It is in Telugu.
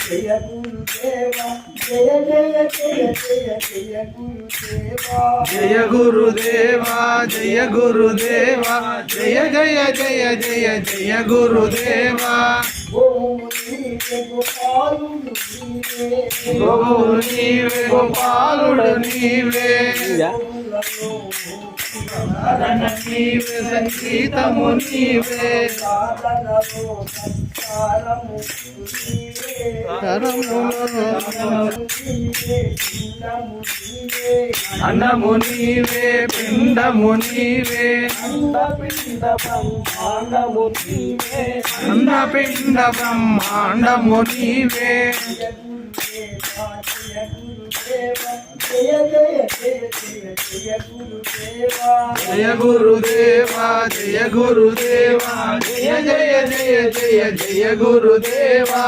జయ గురుదేవా జయ జయ జయ జయ జయ గురుదేవా జయ గురుదేవా జయ గురుదేవా జయ జయ జయ జయ జయ గురుదేవా ఓం నీవే గోపాలుడు నీవే గోవులు నీవే గోపాలుడు నీవే నీవే సంగీతము నీవే అన్నము నీవే పిండము నీవే అన్నపిండ బ్రహ్మాండము నీవే జయ గురుదేవా జయ గురుదేవా జయ జయ జయ జయ జయ గురుదేవా